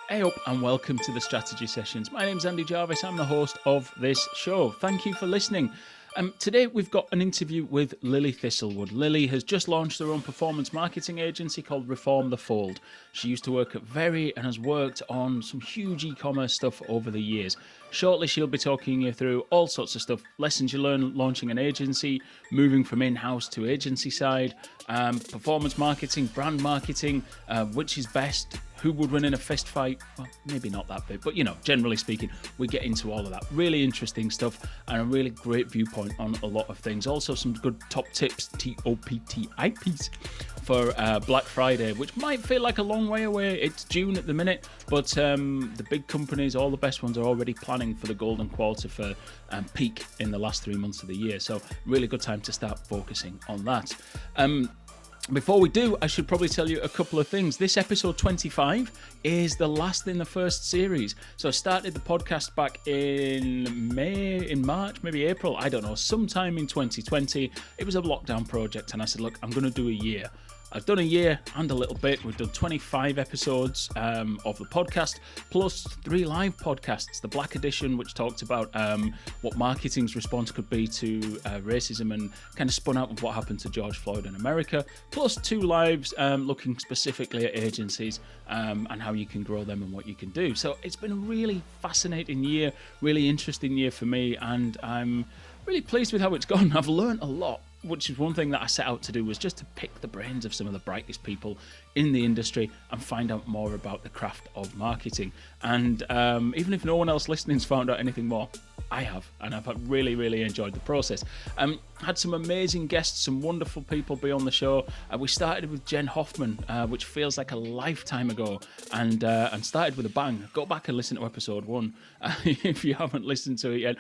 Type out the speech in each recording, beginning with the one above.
Hey up and welcome to the Strategy Sessions. My name's Andy Jarvis. I'm the host of this show. Thank you for listening. Today we've got an interview with Lily Thistlewood. Lily has just launched her own performance marketing agency called Reform the Fold. She used to work at Very and has worked on some huge e-commerce stuff over the years. Shortly she'll be talking you through all sorts of stuff, lessons you learn launching an agency, moving from in-house to agency side, performance marketing, brand marketing, which is best, who would win in a fist fight? Well, maybe not that big, but generally speaking, we get into all of that. Really interesting stuff and a really great viewpoint on a lot of things. Also, some good top tips, T.O.P.T.I.P.S, for Black Friday, which might feel like a long way away. It's June at the minute, but the big companies, all the best ones, are already planning for the golden quarter for peak in the last 3 months of the year. So, really good time to start focusing on that. Before we do, I should probably tell you a couple of things. This episode 25 is the last in the first series. So I started the podcast back in March, maybe April, I don't know, sometime in 2020. It was a lockdown project and I said, look, I'm going to do a year. I've done a year and a little bit. We've done 25 episodes of the podcast, plus 3 live podcasts. The Black Edition, which talked about what marketing's response could be to racism and kind of spun out of what happened to George Floyd in America, plus 2 lives looking specifically at agencies and how you can grow them and what you can do. So it's been a really fascinating year, really interesting year for me, and I'm really pleased with how it's gone. I've learned a lot, which is one thing that I set out to do, was just to pick the brains of some of the brightest people in the industry and find out more about the craft of marketing. And even if no one else listening's found out anything more, I have, and I've really, really enjoyed the process. Had some amazing guests, some wonderful people be on the show. We started with Jen Hoffman, which feels like a lifetime ago, and started with a bang. Go back and listen to episode 1 if you haven't listened to it yet.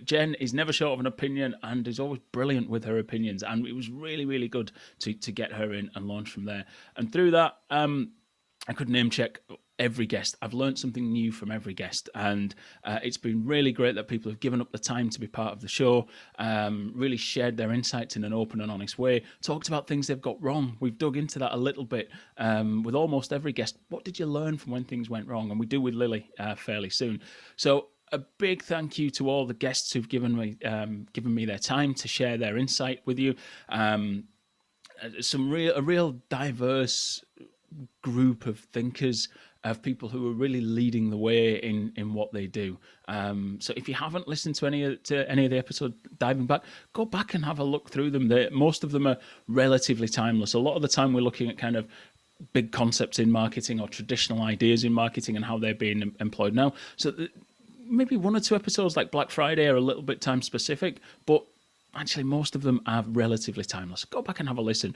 Jen is never short of an opinion and is always brilliant with her opinions, and it was really, really good to get her in and launch from there. And through that, I could name check every guest. I've learned something new from every guest, and it's been really great that people have given up the time to be part of the show, really shared their insights in an open and honest way, talked about things they've got wrong. We've dug into that a little bit with almost every guest. What did you learn from when things went wrong? And we do with Lily fairly soon. So a big thank you to all the guests who've given me their time to share their insight with you. A real diverse group of thinkers, of people who are really leading the way in what they do. So if you haven't listened to any of the episodes, diving back, go back and have a look through them. Most of them are relatively timeless. A lot of the time we're looking at kind of big concepts in marketing or traditional ideas in marketing and how they're being employed now. So maybe 1 or 2 episodes like Black Friday are a little bit time specific, but actually most of them are relatively timeless. Go back and have a listen.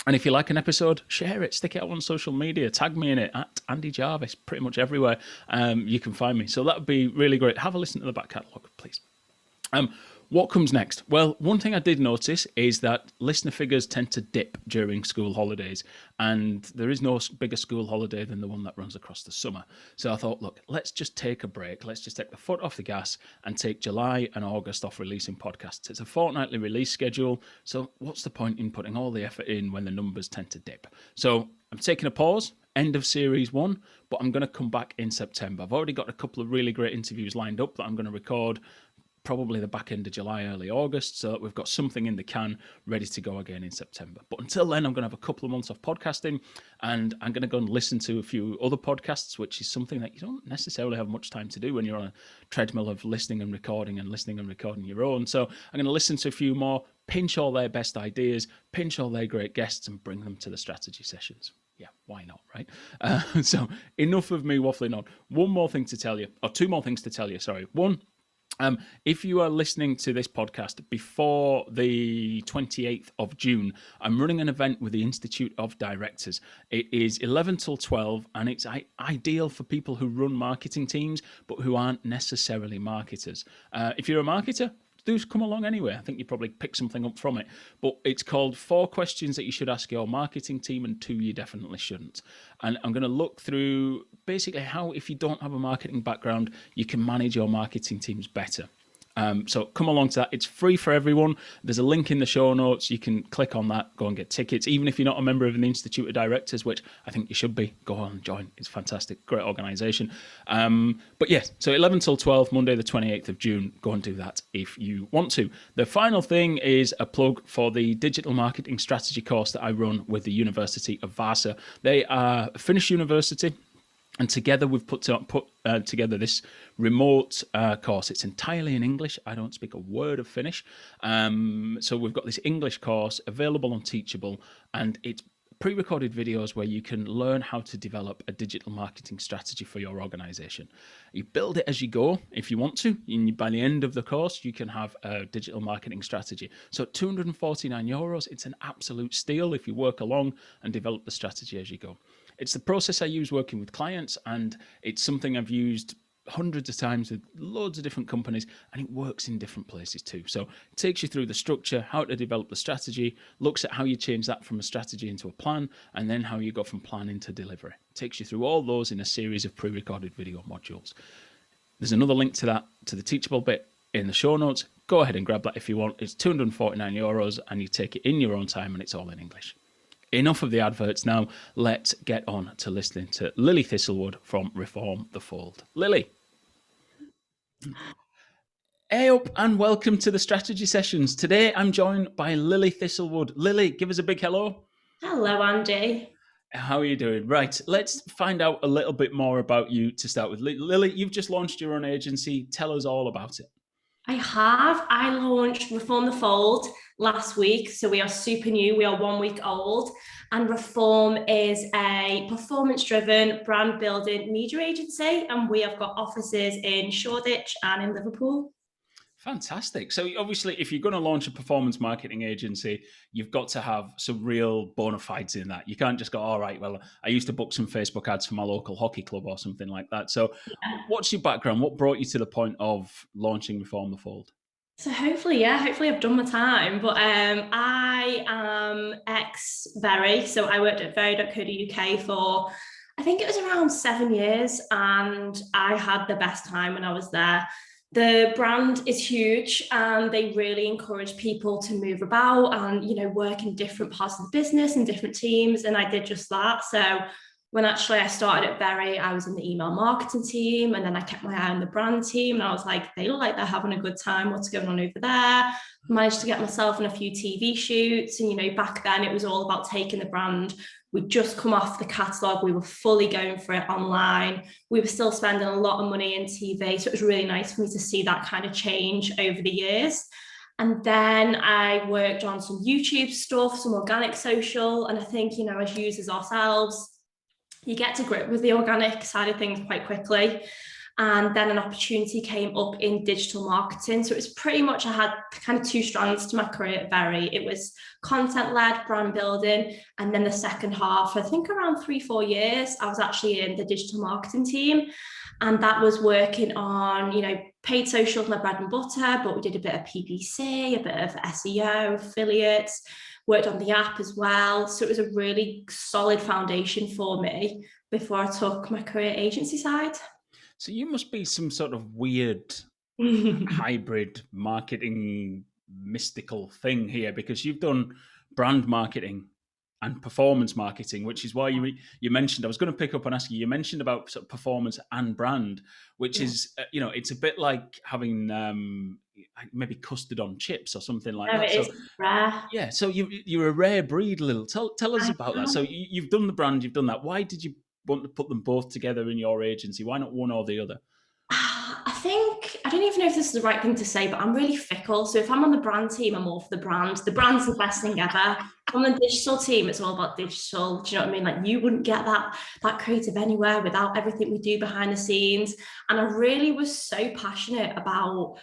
And if you like an episode, share it, stick it out on social media, tag me in it at Andy Jarvis, pretty much everywhere you can find me. So that would be really great. Have a listen to the back catalogue, please. What comes next? Well, one thing I did notice is that listener figures tend to dip during school holidays, and there is no bigger school holiday than the one that runs across the summer. So I thought, look, let's just take a break. Let's just take the foot off the gas and take July and August off releasing podcasts. It's a fortnightly release schedule, so what's the point in putting all the effort in when the numbers tend to dip? So I'm taking a pause. End of series 1, but I'm going to come back in September. I've already got a couple of really great interviews lined up that I'm going to record probably the back end of July, early August, so that we've got something in the can ready to go again in September. But until then, I'm going to have a couple of months off podcasting, and I'm going to go and listen to a few other podcasts, which is something that you don't necessarily have much time to do when you're on a treadmill of listening and recording your own. So I'm going to listen to a few more, pinch all their best ideas, pinch all their great guests, and bring them to the strategy sessions. Yeah, why not, right? So enough of me waffling on. 2 more things to tell you, sorry. One, if you are listening to this podcast before the 28th of June, I'm running an event with the Institute of Directors. It is 11 till 12, and it's ideal for people who run marketing teams, but who aren't necessarily marketers. If you're a marketer, do come along anyway. I think you probably pick something up from it. But it's called 4 questions that you should ask your marketing team and 2 you definitely shouldn't. And I'm going to look through basically how, if you don't have a marketing background, you can manage your marketing teams better. So come along to that. It's free for everyone. There's a link in the show notes. You can click on that, go and get tickets. Even if you're not a member of the Institute of Directors, which I think you should be, go on and join. It's fantastic. Great organisation. But yes, so 11 till 12, Monday the 28th of June. Go and do that if you want to. The final thing is a plug for the digital marketing strategy course that I run with the University of Vaasa. They are a Finnish university. And together we've put together this remote course. It's entirely in English. I don't speak a word of Finnish. So we've got this English course available on Teachable, and it's pre-recorded videos where you can learn how to develop a digital marketing strategy for your organization. You build it as you go if you want to. And by the end of the course, you can have a digital marketing strategy. So €249, it's an absolute steal if you work along and develop the strategy as you go. It's the process I use working with clients, and it's something I've used hundreds of times with loads of different companies, and it works in different places too. So it takes you through the structure, how to develop the strategy, looks at how you change that from a strategy into a plan, and then how you go from plan into delivery. It takes you through all those in a series of pre-recorded video modules. There's another link to that, to the Teachable bit, in the show notes. Go ahead and grab that if you want. It's €249, and you take it in your own time, and it's all in English. Enough of the adverts now. Let's get on to listening to Lily Thistlewood from Reform the Fold. Lily. Hey up and welcome to the strategy sessions. Today I'm joined by Lily Thistlewood. Lily, give us a big hello. Hello, Andy. How are you doing? Right, let's find out a little bit more about you to start with. Lily, you've just launched your own agency. Tell us all about it. I launched Reform the Fold last week. So we are super new. We are 1 week old. And Reform is a performance-driven brand building media agency. And we have got offices in Shoreditch and in Liverpool. Fantastic. So obviously, if you're going to launch a performance marketing agency, you've got to have some real bona fides in that. You can't just go, all right, well, I used to book some Facebook ads for my local hockey club or something like that. So what's your background? What brought you to the point of launching Reform the Fold? So hopefully I've done my time. But I am ex-Very. So I worked at very.co.uk for, I think it was around 7 years. And I had the best time when I was there. The brand is huge, and they really encourage people to move about and, work in different parts of the business and different teams. And I did just that. So when actually I started at Very, I was in the email marketing team, and then I kept my eye on the brand team. And I was like, they look like they're having a good time. What's going on over there? Managed to get myself in a few TV shoots. And, back then it was all about taking the brand. We'd just come off the catalogue. We were fully going for it online. We were still spending a lot of money in TV. So it was really nice for me to see that kind of change over the years. And then I worked on some YouTube stuff, some organic social. And I think, as users ourselves, you get to grip with the organic side of things quite quickly. And then an opportunity came up in digital marketing. So it was pretty much, I had kind of two strands to my career at Very. It was content-led brand building. And then the second half, I think around 3-4 years, I was actually in the digital marketing team. And that was working on, paid social was my bread and butter, but we did a bit of PPC, a bit of SEO, affiliates, worked on the app as well. So it was a really solid foundation for me before I took my career agency side. So you must be some sort of weird hybrid marketing mystical thing here, because you've done brand marketing and performance marketing, which is why you mentioned, I was going to pick up and ask you, you mentioned about sort of performance and brand, which is, it's a bit like having maybe custard on chips or something like that. It is rare. Yeah, so you're a rare breed, Lil. Tell us about that. So you've done the brand, you've done that. Why did you want to put them both together in your agency? Why not one or the other? I don't even know if this is the right thing to say, but I'm really fickle. So if I'm on the brand team, I'm all for the brand. The brand's the best thing ever. On the digital team, it's all about digital. Do you know what I mean? Like, you wouldn't get that creative anywhere without everything we do behind the scenes. And I really was so passionate about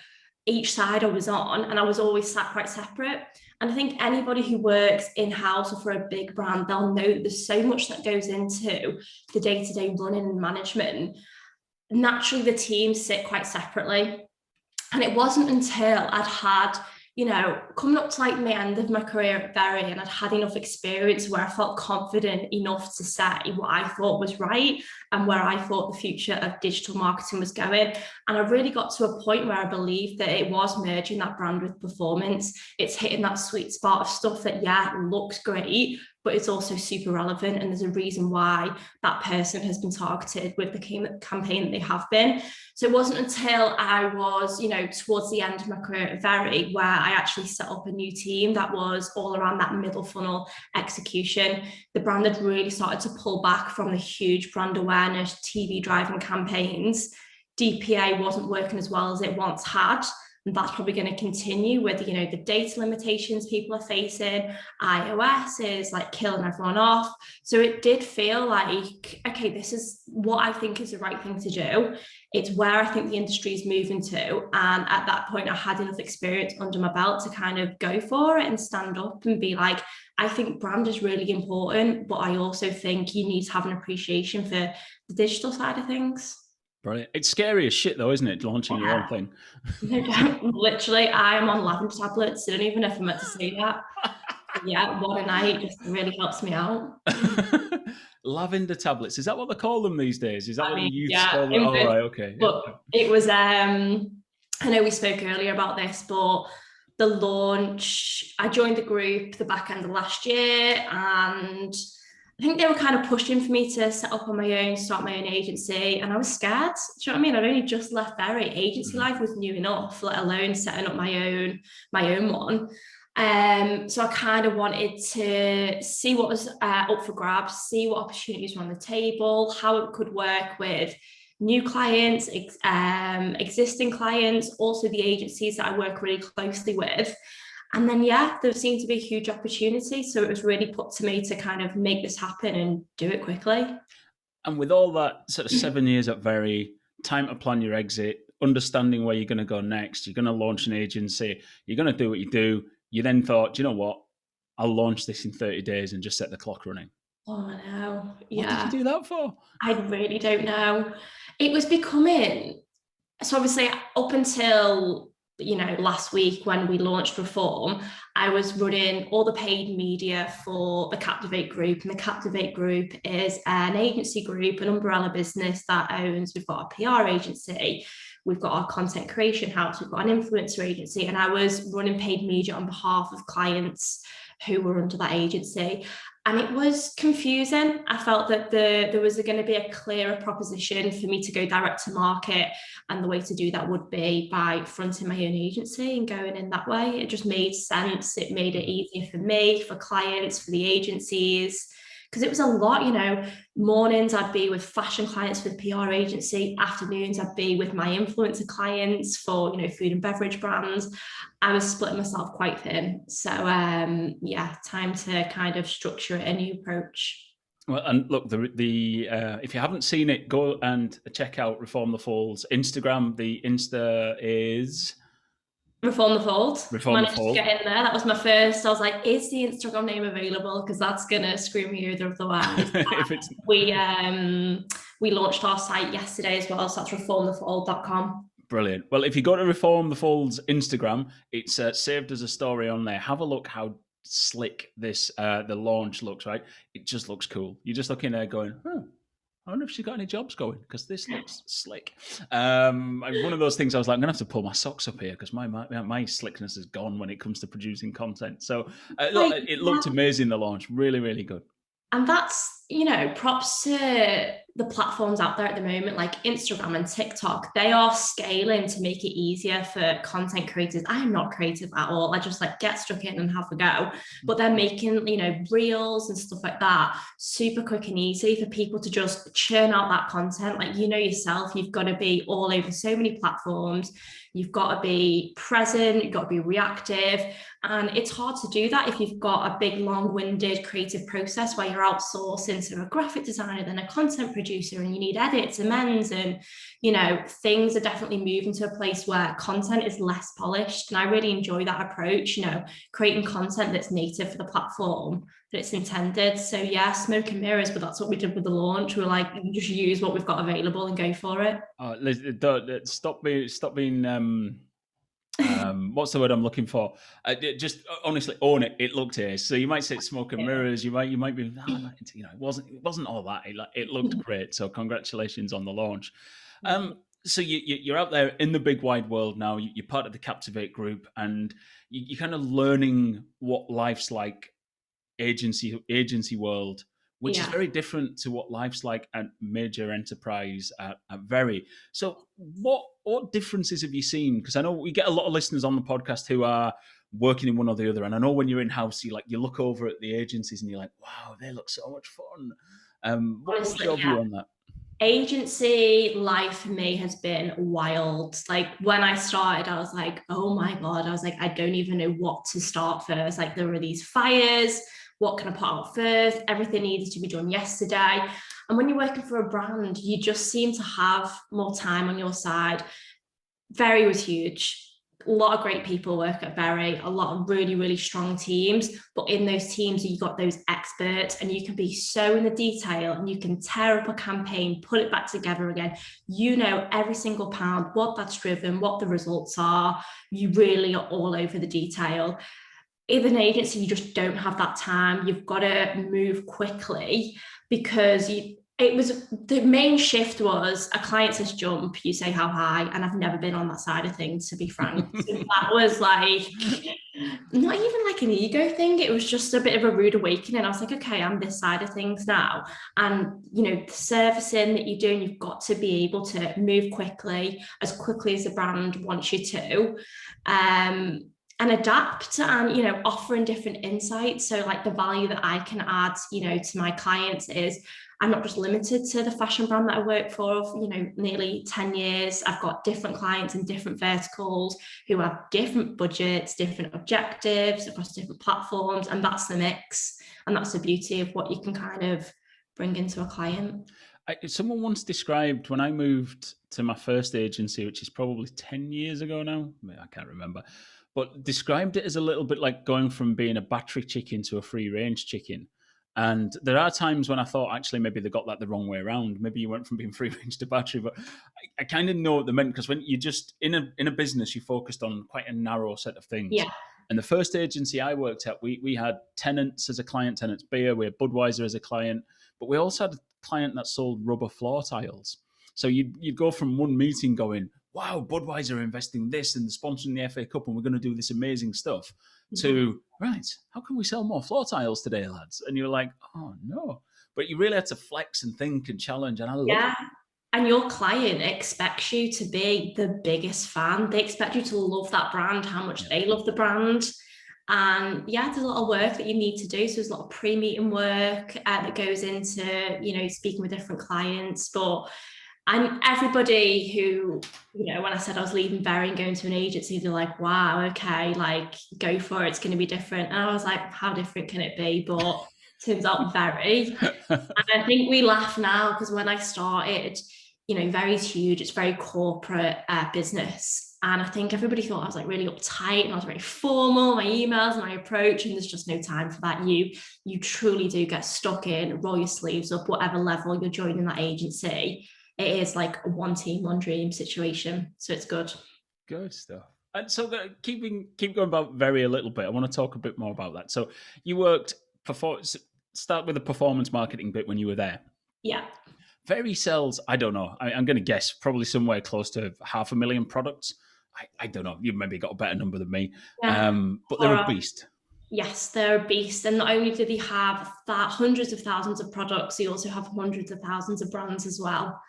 each side I was on, and I was always sat quite separate. And I think anybody who works in-house or for a big brand, they'll know that there's so much that goes into the day-to-day running and management. Naturally, the teams sit quite separately. And it wasn't until I'd had coming up to like the end of my career at Berry, and I'd had enough experience where I felt confident enough to say what I thought was right and where I thought the future of digital marketing was going. And I really got to a point where I believed that it was merging that brand with performance. It's hitting that sweet spot of stuff that, yeah, looks great, but it's also super relevant. And there's a reason why that person has been targeted with the campaign that they have been. So it wasn't until I was, towards the end of my career at Very, where I actually set up a new team that was all around that middle funnel execution. The brand had really started to pull back from the huge brand awareness, TV driving campaigns. DPA wasn't working as well as it once had. And that's probably going to continue with, the data limitations people are facing. iOS is like killing everyone off. So it did feel like, okay, this is what I think is the right thing to do. It's where I think the industry is moving to. And at that point, I had enough experience under my belt to kind of go for it and stand up and be like, I think brand is really important, but I also think you need to have an appreciation for the digital side of things. Brilliant. It's scary as shit though, isn't it? Launching your own thing. No doubt. Literally, I am on lavender tablets. I don't even know if I'm meant to say that. But yeah, one a night just really helps me out. Lavender tablets. Is that what they call them these days? Is that what the youth call them? Oh, right, okay. But it was, I know we spoke earlier about this, but the launch, I joined the group the back end of last year, and I think they were kind of pushing for me to set up on my own, start my own agency, and I was scared. Do you know what I mean? I'd only just left Berry. Agency life was new enough, let alone setting up my own one. So I kind of wanted to see what was up for grabs, see what opportunities were on the table, how it could work with new clients, existing clients, also the agencies that I work really closely with. And then, yeah, there seemed to be a huge opportunity. So it was really put to me to kind of make this happen and do it quickly. And with all that sort of 7 years at Very, time to plan your exit, understanding where you're going to go next, you're going to launch an agency, you're going to do what you do. You then thought, do you know what? I'll launch this in 30 days and just set the clock running. Oh, no. Yeah. What did you do that for? I really don't know. It was becoming, so obviously up until last week when we launched Reform, I was running all the paid media for the Captivate Group. And the Captivate Group is an agency group, an umbrella business that owns, we've got a PR agency, we've got our content creation house, we've got an influencer agency, and I was running paid media on behalf of clients who were under that agency. And it was confusing. I felt that there was going to be a clearer proposition for me to go direct to market. And the way to do that would be by fronting my own agency and going in that way. It just made sense. It made it easier for me, for clients, for the agencies. Because it was a lot, mornings I'd be with fashion clients for the PR agency, afternoons I'd be with my influencer clients for, food and beverage brands. I was splitting myself quite thin. So time to kind of structure a new approach. Well, and look, the if you haven't seen it, go and check out Reform the Fold's Instagram. The Insta is Reform the Fold. Reform the Fold. Managed to get in there. That was my first. I was like, is the Instagram name available? Because that's gonna screw me either otherwise. We launched our site yesterday as well, so that's reformthefold.com. Brilliant. Well, if you go to Reform the Fold's Instagram, it's saved as a story on there. Have a look how slick this the launch looks, right? It just looks cool. You're just looking there going, I wonder if she's got any jobs going, because this looks slick. One of those things I was like, I'm going to have to pull my socks up here because my slickness is gone when it comes to producing content. So it looked amazing, the launch. Really, really good. And that's, props to the platforms out there at the moment, like Instagram and TikTok. They are scaling to make it easier for content creators. I am not creative at all. I just get stuck in and have a go. But they're making, reels and stuff like that super quick and easy for people to just churn out that content. Like, yourself, you've got to be all over so many platforms. You've got to be present, you've got to be reactive. And it's hard to do that if you've got a big, long-winded creative process where you're outsourcing to a graphic designer, then a content producer, and you need edits, amends, and, things are definitely moving to a place where content is less polished. And I really enjoy that approach, creating content that's native for the platform that it's intended. So yeah, smoke and mirrors, but that's what we did with the launch. We're like, just use what we've got available and go for it. Stop being What's the word I'm looking for? Just honestly own it. It looked ace. So you might say smoke and mirrors. You might be, it wasn't all that. It looked great. So congratulations on the launch. So you're out there in the big wide world now. You're part of the Captivate group, and you're kind of learning what life's like agency world, which is Yeah. very different to what life's like at major enterprise at Very. So what differences have you seen? Because I know we get a lot of listeners on the podcast who are working in one or the other, and I know when you're in house, you look over at the agencies and you're like, wow, they look so much fun. What's Honestly, your yeah. view on that? Agency life for me has been wild. Like when I started, I was like, oh my God. I was like, I don't even know what to start first. Like there were these fires. What can I put out first? Everything needed to be done yesterday. And when you're working for a brand, you just seem to have more time on your side. Very was huge. A lot of great people work at Very, a lot of really, really strong teams. But in those teams, you've got those experts, and you can be so in the detail and you can tear up a campaign, put it back together again. You know every single pound, what that's driven, what the results are. You really are all over the detail. In an agency, you just don't have that time. You've got to move quickly because it was the main shift was a client says jump, you say how high, and I've never been on that side of things, to be frank. So that was like not even like an ego thing. It was just a bit of a rude awakening. I was like, okay, I'm this side of things now. And the servicing that you're doing, you've got to be able to move quickly as the brand wants you to. And adapt and offering different insights. So like the value that I can add to my clients is I'm not just limited to the fashion brand that I work for nearly 10 years. I've got different clients in different verticals who have different budgets, different objectives across different platforms, and that's the mix, and that's the beauty of what you can kind of bring into a client. Someone once described when I moved to my first agency, which is probably 10 years ago now, I can't remember, but described it as a little bit like going from being a battery chicken to a free range chicken. And there are times when I thought actually maybe they got that the wrong way around. Maybe you went from being free range to battery, but I kind of know what they meant, because when you just in a business, you focused on quite a narrow set of things. Yeah. And the first agency I worked at, we had Tenants as a client, Tenants beer, we had Budweiser as a client, but we also had a client that sold rubber floor tiles. So you'd go from one meeting going, wow, Budweiser are investing this and sponsoring the FA Cup, and we're going to do this amazing stuff, to, right, how can we sell more floor tiles today, lads? And you're like, oh, no. But you really had to flex and think and challenge, and I love it. And your client expects you to be the biggest fan. They expect you to love that brand, how much they love the brand. And there's a lot of work that you need to do. So there's a lot of pre-meeting work that goes into, speaking with different clients. But and everybody who, when I said I was leaving Very and going to an agency, they're like, wow, okay, like go for it. It's going to be different. And I was like, how different can it be? But turns out Very. And I think we laugh now because when I started, Very's huge. It's very corporate business. And I think everybody thought I was like really uptight and I was very formal, my emails, my approach, and there's just no time for that. You truly do get stuck in, roll your sleeves up, whatever level you're joining that agency. It is like a one team, one dream situation. So it's good. Good stuff. And so keep going about Very a little bit. I want to talk a bit more about that. So you worked, start with the performance marketing bit when you were there. Yeah. Very sells, I don't know, I'm going to guess probably somewhere close to 500,000 products. I don't know. You've maybe got a better number than me. Yeah. But they're a beast. Yes, they're a beast. And not only do they have hundreds of thousands of products, they also have hundreds of thousands of brands as well.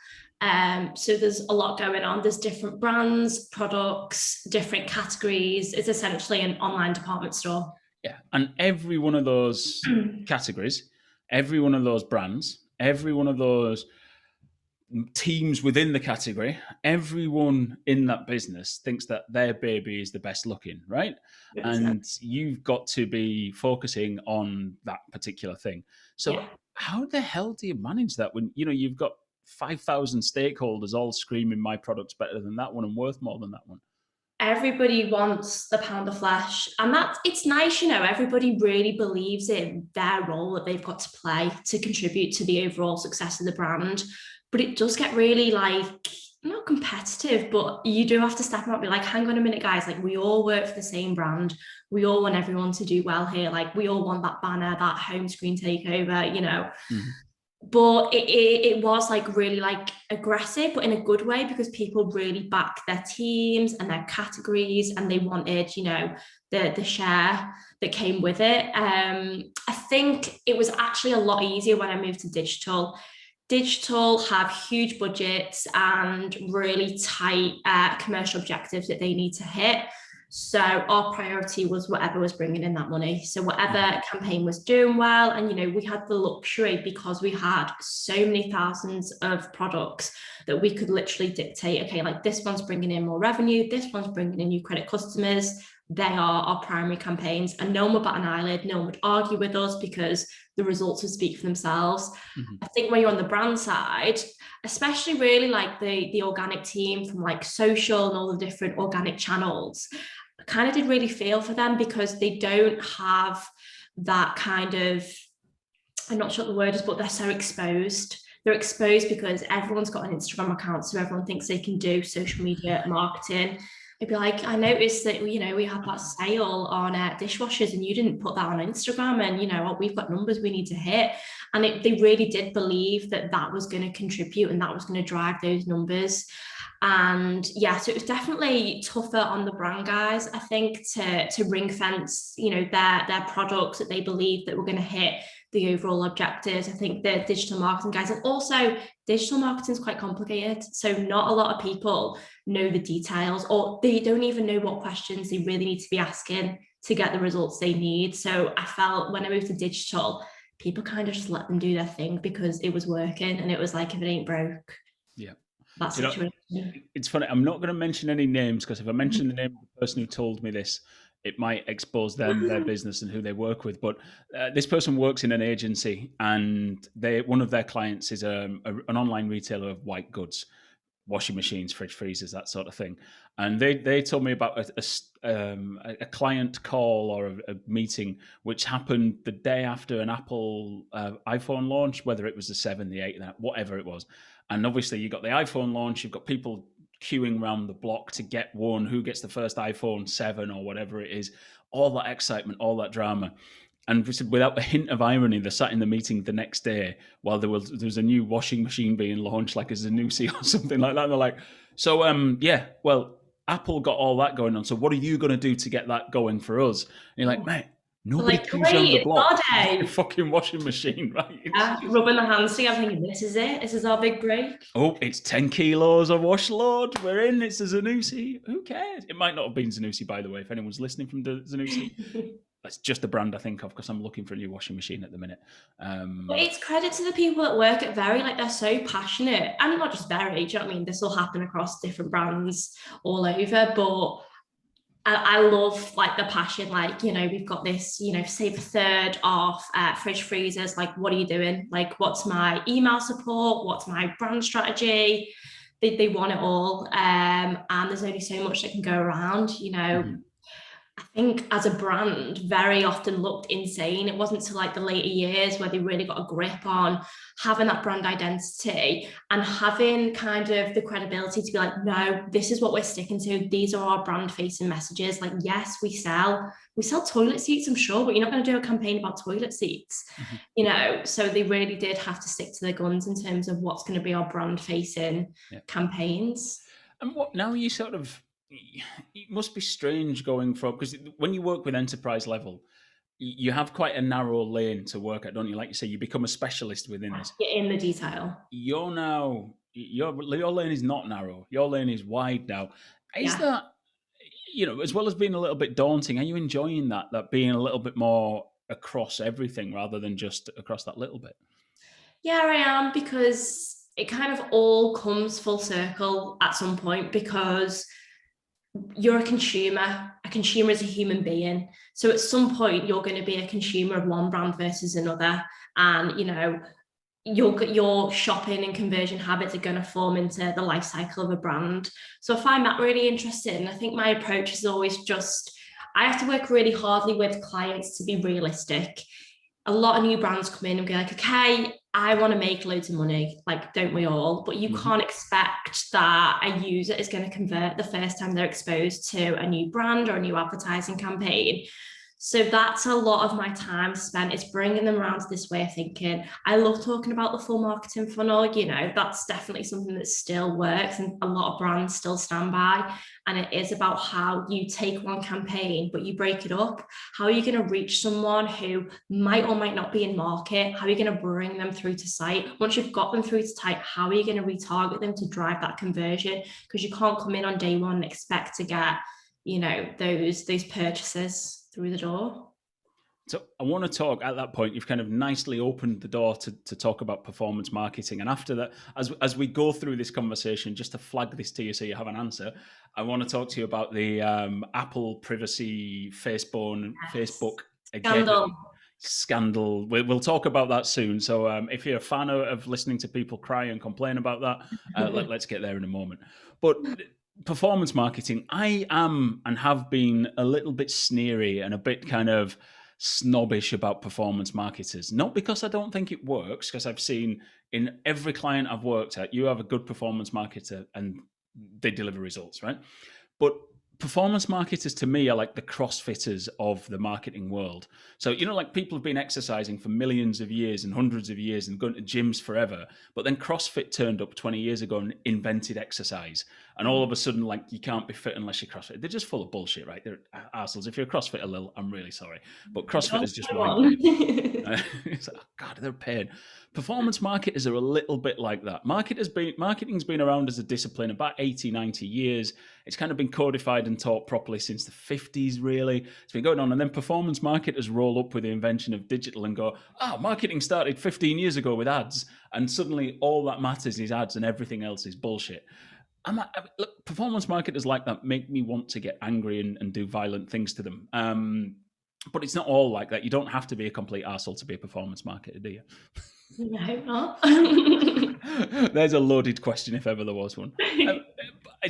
So there's a lot going on. There's different brands, products, different categories. It's essentially an online department store. Yeah. And every one of those categories, every one of those brands, every one of those teams within the category, everyone in that business thinks that their baby is the best looking, right? 100%. And you've got to be focusing on that particular thing. So how the hell do you manage that when you've got 5,000 stakeholders all screaming my product's better than that one and worth more than that one? Everybody wants the pound of flesh, and it's nice, everybody really believes in their role that they've got to play to contribute to the overall success of the brand. But it does get really not competitive, but you do have to step up and be like, hang on a minute, guys, like we all work for the same brand. We all want everyone to do well here. Like we all want that banner, that home screen takeover, Mm-hmm. But it was like really like aggressive, but in a good way, because people really back their teams and their categories, and they wanted, the share that came with it. I think it was actually a lot easier when I moved to digital. Digital have huge budgets and really tight commercial objectives that they need to hit. So our priority was whatever was bringing in that money. So whatever campaign was doing well, and we had the luxury, because we had so many thousands of products, that we could literally dictate, okay, like this one's bringing in more revenue, this one's bringing in new credit customers. They are our primary campaigns, and no one would bat an eyelid, no one would argue with us, because the results would speak for themselves. Mm-hmm. I think when you're on the brand side, especially really like the organic team from like social and all the different organic channels, I kind of did really feel for them, because they don't have that kind of, I'm not sure what the word is, but they're so exposed. They're exposed because everyone's got an Instagram account, so everyone thinks they can do social media marketing. It'd be like, I noticed that, we had that sale on dishwashers, and you didn't put that on Instagram, and, we've got numbers we need to hit. And they really did believe that that was going to contribute, and that was going to drive those numbers. And yeah, so it was definitely tougher on the brand guys, I think, to ring fence, their products that they believed that were going to hit the overall objectives. I think the digital marketing guys, and also digital marketing is quite complicated. So not a lot of people know the details, or they don't even know what questions they really need to be asking to get the results they need. So I felt when I moved to digital, people kind of just let them do their thing because it was working, and it was like, if it ain't broke, Yeah. that situation. It's funny. I'm not going to mention any names, because if I mention the name of the person who told me this, it might expose them, their business, and who they work with. But this person works in an agency, and one of their clients is an online retailer of white goods, washing machines, fridge freezers, that sort of thing. And they told me about a client call or a meeting which happened the day after an Apple iPhone launch, whether it was the 7, the 8, whatever it was. And obviously you got the iPhone launch, you've got people queuing around the block to get one, who gets the first iPhone 7 or whatever it is, all that excitement, all that drama. And without a hint of irony, they sat in the meeting the next day while there was a new washing machine being launched, like as a Zanussi or something like that. And they're like, so yeah, well, Apple got all that going on. So what are you going to do to get that going for us? And you're like, mate, nobody queues around the block. A fucking washing machine, right? Yeah, rubbing the hands together, thinking, this is it. This is our big break. Oh, it's 10 kilos of wash load. We're in. It's a Zanussi. Who cares? It might not have been Zanussi, by the way, if anyone's listening from the Zanussi. That's just the brand I think of, because I'm looking for a new washing machine at the minute. But it's credit to the people that work at Very, like they're so passionate, and not just Very, do you know what I mean? This will happen across different brands all over, but I love like the passion, like, we've got this, save a third off fridge freezers. Like, what are you doing? Like, what's my email support? What's my brand strategy? They want it all. And there's only so much that can go around, Mm-hmm. I think as a brand very often looked insane. It wasn't until like the later years where they really got a grip on having that brand identity and having kind of the credibility to be like, no, this is what we're sticking to. These are our brand facing messages. Like, yes, we sell toilet seats, I'm sure, but you're not going to do a campaign about toilet seats, So they really did have to stick to their guns in terms of what's going to be our brand facing campaigns. And what now you sort of, it must be strange going from, because when you work with enterprise level, you have quite a narrow lane to work at, don't you? Like you say, you become a specialist within this. Get in the detail. Your lane is not narrow. Your lane is wide now. Is that, as well as being a little bit daunting, are you enjoying that being a little bit more across everything rather than just across that little bit? Yeah, I am, because it kind of all comes full circle at some point, because you're a consumer. A consumer is a human being. So at some point, you're going to be a consumer of one brand versus another. And, your shopping and conversion habits are going to form into the life cycle of a brand. So I find that really interesting. I think my approach is always just, I have to work really hardly with clients to be realistic. A lot of new brands come in and be like, okay, I want to make loads of money, like, don't we all? But you can't expect that a user is going to convert the first time they're exposed to a new brand or a new advertising campaign. So that's a lot of my time spent is bringing them around to this way of thinking. I love talking about the full marketing funnel. That's definitely something that still works and a lot of brands still stand by. And it is about how you take one campaign, but you break it up. How are you going to reach someone who might or might not be in market? How are you going to bring them through to site? Once you've got them through to site, how are you going to retarget them to drive that conversion? Because you can't come in on day one and expect to get, those purchases through the door. So I want to talk at that point. You've kind of nicely opened the door to talk about performance marketing. And after that, as we go through this conversation, just to flag this to you so you have an answer, I want to talk to you about the Apple privacy Facebook scandal. We'll talk about that soon. So if you're a fan of listening to people cry and complain about that, let's get there in a moment. But performance marketing, I am and have been a little bit sneery and a bit kind of snobbish about performance marketers. Not because I don't think it works, because I've seen in every client I've worked at, you have a good performance marketer and they deliver results, right? But performance marketers to me are like the CrossFitters of the marketing world. So, like people have been exercising for millions of years and hundreds of years and going to gyms forever. But then CrossFit turned up 20 years ago and invented exercise. And all of a sudden, like, you can't be fit unless you're CrossFit. They're just full of bullshit, right? They're arseholes. If you're a CrossFitter, Lil, I'm really sorry. But CrossFit is just ruined it. It's like, oh God, they're a pain. Performance marketers are a little bit like that. Marketing's been around as a discipline about 80, 90 years. It's kind of been codified and taught properly since the 50s, really. It's been going on. And then performance marketers roll up with the invention of digital and go, marketing started 15 years ago with ads. And suddenly all that matters is ads and everything else is bullshit. Look, performance marketers like that make me want to get angry and do violent things to them. But it's not all like that. You don't have to be a complete arsehole to be a performance marketer, do you? No, not. There's a loaded question if ever there was one.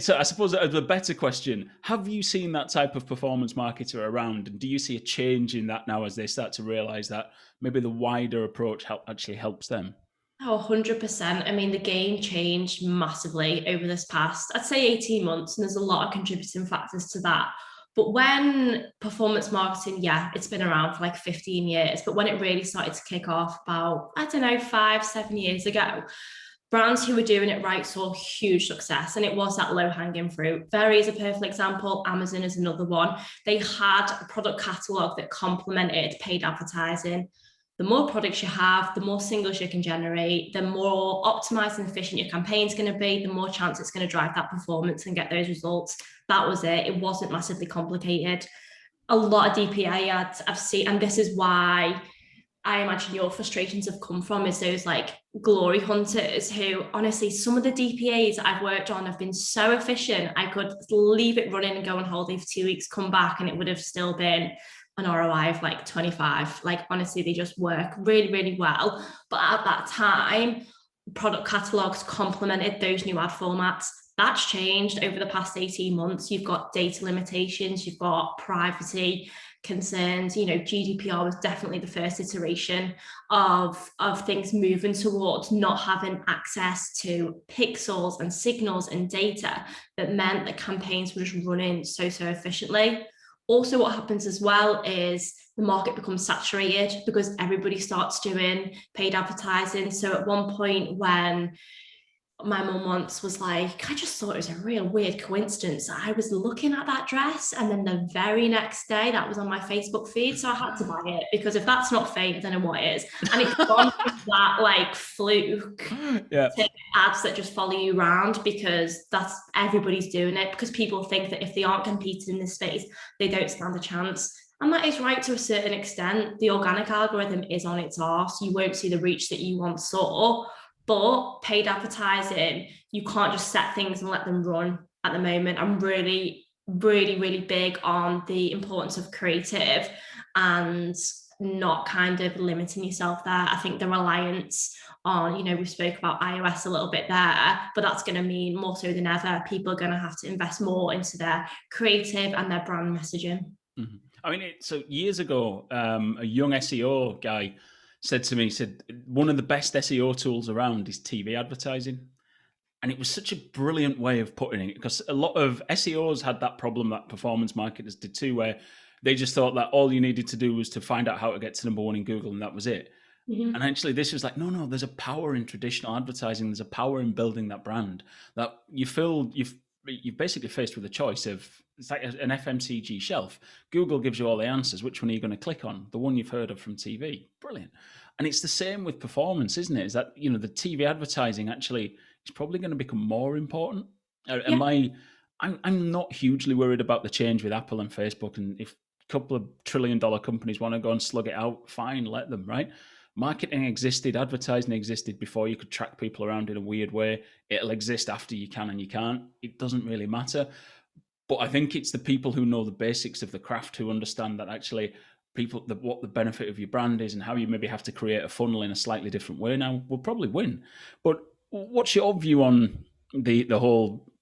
So I suppose a better question, have you seen that type of performance marketer around? And do you see a change in that now as they start to realize that maybe the wider approach actually helps them? Oh, 100%. I mean, the game changed massively over this past, I'd say 18 months, and there's a lot of contributing factors to that. But when performance marketing, it's been around for like 15 years, but when it really started to kick off about, 5-7 years ago, brands who were doing it right saw huge success, and it was that low-hanging fruit. Very is a perfect example. Amazon is another one. They had a product catalog that complemented paid advertising. The more products you have, the more singles you can generate, the more optimized and efficient your campaign is going to be, the more chance it's going to drive that performance and get those results. That was it. It wasn't massively complicated. A lot of DPA ads I've seen, and this is why I imagine your frustrations have come from, is those like glory hunters who, honestly, some of the DPAs I've worked on have been so efficient. I could leave it running and go on holiday for 2 weeks, come back, and it would have still been an ROI of like 25. Like, honestly, they just work really, really well. But at that time, product catalogs complemented those new ad formats. That's changed over the past 18 months. You've got data limitations, you've got privacy concerns. GDPR was definitely the first iteration of things moving towards not having access to pixels and signals and data that meant that campaigns were just running so efficiently. Also, what happens as well is the market becomes saturated because everybody starts doing paid advertising. So at one point when my mum once was like, I just thought it was a real weird coincidence. I was looking at that dress and then the very next day that was on my Facebook feed. So I had to buy it, because if that's not fake, I don't know what is. And it's gone from that like fluke to ads that just follow you around, because that's everybody's doing it, because people think that if they aren't competing in this space, they don't stand a chance. And that is right to a certain extent. The organic algorithm is on its arse. You won't see the reach that you once saw. But paid advertising, you can't just set things and let them run at the moment. I'm really, really, really big on the importance of creative and not kind of limiting yourself there. I think the reliance on, we spoke about iOS a little bit there, but that's going to mean more so than ever, people are going to have to invest more into their creative and their brand messaging. Mm-hmm. I mean, so years ago, a young SEO guy said to me, he said, one of the best SEO tools around is TV advertising. And it was such a brilliant way of putting it, because a lot of SEOs had that problem that performance marketers did too, where they just thought that all you needed to do was to find out how to get to number one in Google, and that was it. Mhm. And actually, this was like, no, there's a power in traditional advertising. There's a power in building that brand that you've basically faced with a choice of, it's like an FMCG shelf. Google gives you all the answers. Which one are you going to click on? The one you've heard of from TV. Brilliant. And it's the same with performance, isn't it? Is that, the TV advertising actually is probably going to become more important. Yeah. I'm not hugely worried about the change with Apple and Facebook. And if a couple of $1 trillion companies want to go and slug it out, fine, let them, right? Marketing existed, advertising existed before you could track people around in a weird way. It'll exist after you can and you can't. It doesn't really matter. But I think it's the people who know the basics of the craft, who understand that actually what the benefit of your brand is and how you maybe have to create a funnel in a slightly different way now will probably win. But what's your view on the whole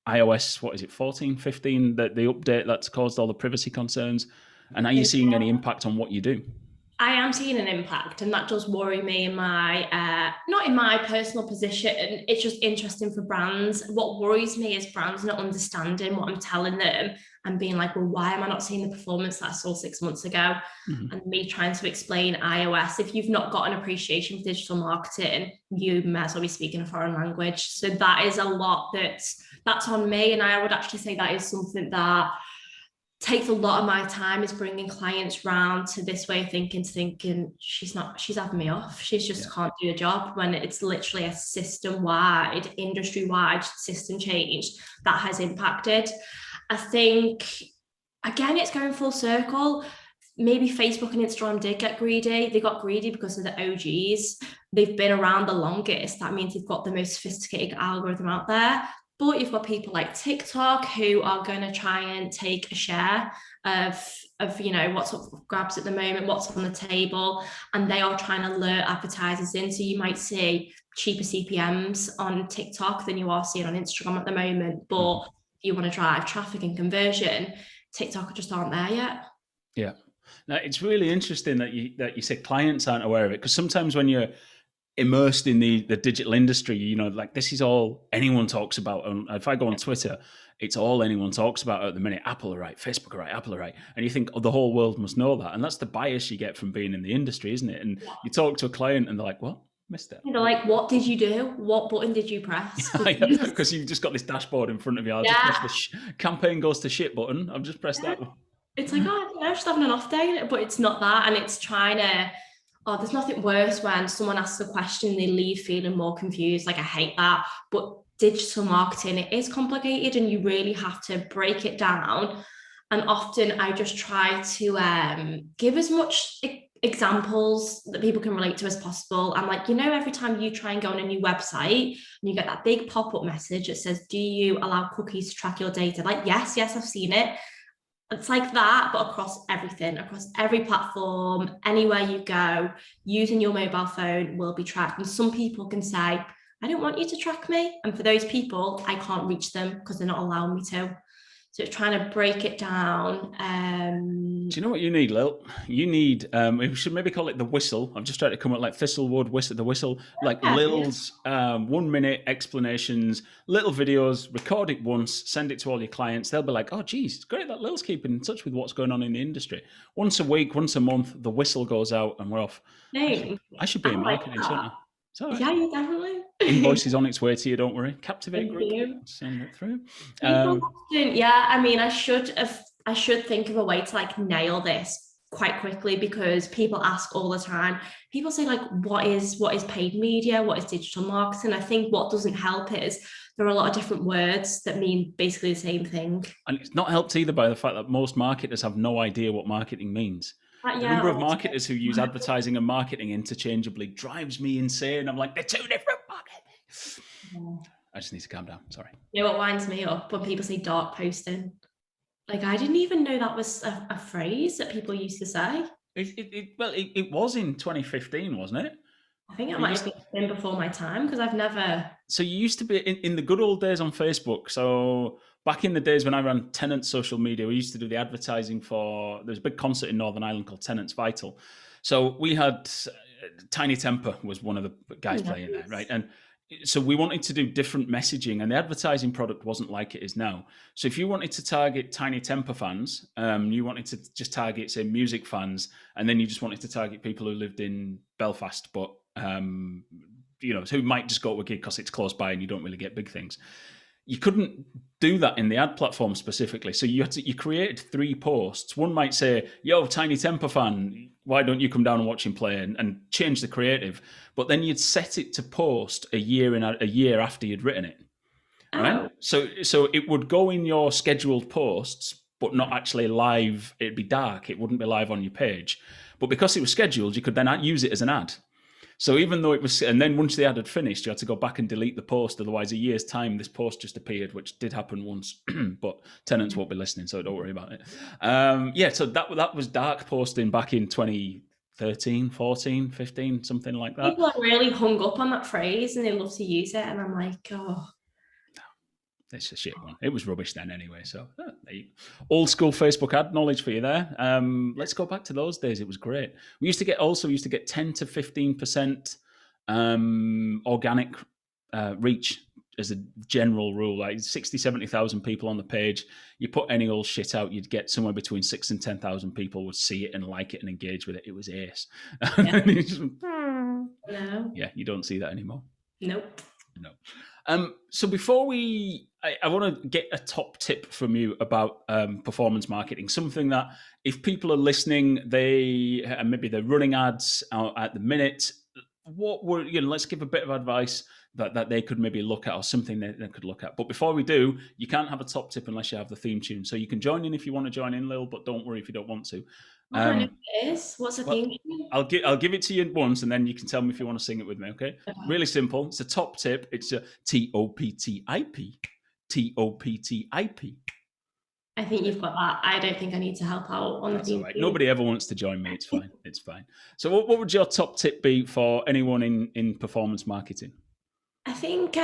iOS, what is it, 14, 15, the update that's caused all the privacy concerns? And are you seeing any impact on what you do? I am seeing an impact, and that does worry me in my, not in my personal position. It's just interesting for brands. What worries me is brands not understanding what I'm telling them and being like, well, why am I not seeing the performance that I saw 6 months ago? Mhm. And me trying to explain iOS. If you've not got an appreciation for digital marketing, you might as well be speaking a foreign language. So that is a lot that's on me. And I would actually say that is something that takes a lot of my time, is bringing clients round to this way of thinking she's having me off. She's just can't do a job, when it's literally a system-wide, industry-wide system change that has impacted. I think, again, it's going full circle. Maybe Facebook and Instagram did get greedy. They got greedy because of the OGs. They've been around the longest. That means they've got the most sophisticated algorithm out there. But you've got people like TikTok who are going to try and take a share of what's up for grabs at the moment, what's on the table, and they are trying to lure advertisers in. So you might see cheaper CPMs on TikTok than you are seeing on Instagram at the moment. But if you want to drive traffic and conversion, TikTok just aren't there yet. Yeah. Now, it's really interesting that you say clients aren't aware of it, because sometimes when you're immersed in the digital industry, like, this is all anyone talks about. And if I go on Twitter, it's all anyone talks about at the minute. Apple are right, Facebook are right, Apple are right. And you think, the whole world must know that. And that's the bias you get from being in the industry, isn't it? And you talk to a client and they're like, what? Missed it. They're like, what did you do? What button did you press? Because you've just got this dashboard in front of you. I'll just press the campaign goes to shit button. I've just pressed that one. It's like, I'm just having an off day, but it's not that. And it's trying to, there's nothing worse when someone asks a question and they leave feeling more confused. Like, I hate that. But digital marketing, it is complicated, and you really have to break it down. And often I just try to give as much examples that people can relate to as possible. I'm like, every time you try and go on a new website and you get that big pop-up message that says, do you allow cookies to track your data? Like, yes, I've seen it. It's like that, but across everything, across every platform, anywhere you go, using your mobile phone will be tracked. And some people can say, I don't want you to track me. And for those people, I can't reach them because they're not allowing me to. So it's trying to break it down. Do you know what you need, Lil? You need, we should maybe call it the whistle. I've just tried to come up like Thistlewood, the whistle, like Lil's 1 minute explanations, little videos, record it once, send it to all your clients. They'll be like, oh, geez, it's great that Lil's keeping in touch with what's going on in the industry. Once a week, once a month, the whistle goes out and we're off. I should be in marketing, shouldn't I? Right. Yeah, you definitely. Invoice is on its way to you, don't worry. Captivate Group, send it through. I mean, I should think of a way to like nail this quite quickly, because people ask all the time. People say like, what is paid media? What is digital marketing? I think what doesn't help is there are a lot of different words that mean basically the same thing. And it's not helped either by the fact that most marketers have no idea what marketing means. The number of marketers who use advertising and marketing interchangeably drives me insane. I'm like, they're two different markets. I just need to calm down. Sorry. What winds me up when people say dark posting. Like, I didn't even know that was a phrase that people used to say. It was in 2015, wasn't it? I think it might have been before my time, because I've never... So you used to be in the good old days on Facebook. So back in the days when I ran Tenant's social media, we used to do the advertising for, there's a big concert in Northern Ireland called Tenant's Vital. So we had Tiny Temper was one of the guys playing there, right? And so we wanted to do different messaging, and the advertising product wasn't like it is now. So if you wanted to target Tiny Temper fans, you wanted to just target, say, music fans, and then you just wanted to target people who lived in Belfast, but who might just go to a gig because it's close by and you don't really get big things. You couldn't do that in the ad platform specifically. So you created 3 posts. One might say, yo, Tiny Temper fan, why don't you come down and watch him play, and change the creative. But then you'd set it to post a year after you'd written it. Right? So it would go in your scheduled posts, but not actually live. It'd be dark. It wouldn't be live on your page. But because it was scheduled, you could then use it as an ad. So even though it was, and then once the ad had finished, you had to go back and delete the post. Otherwise, a year's time, this post just appeared, which did happen once, but tenants won't be listening, so don't worry about it. So that was dark posting back in 2013, 14, 15, something like that. People are really hung up on that phrase and they love to use it. And I'm like, oh. It's a shit one. It was rubbish then anyway. So old school Facebook ad knowledge for you there. Let's go back to those days. It was great. We used to get 10 to 15% organic reach as a general rule. Like 60, 70,000 people on the page. You put any old shit out, you'd get somewhere between 6 and 10,000 people would see it and like it and engage with it. It was ace. Yeah. No. Yeah, you don't see that anymore. Nope. No. So before I want to get a top tip from you about performance marketing, something that if people are listening, maybe they're running ads at the minute, let's give a bit of advice that they could maybe look at, or something they could look at. But before we do, you can't have a top tip unless you have the theme tune. So you can join in if you want to join in, Lil, but don't worry if you don't want to. I don't know what it is. What's the theme tune? I'll give it to you once, and then you can tell me if you want to sing it with me, okay? Really simple. It's a top tip. It's a T.O.P.T.I.P. T.O.P.T.I.P. I think you've got that. I don't think I need to help out on the theme. All right. Nobody ever wants to join me. It's fine. It's fine. So what would your top tip be for anyone in performance marketing? I think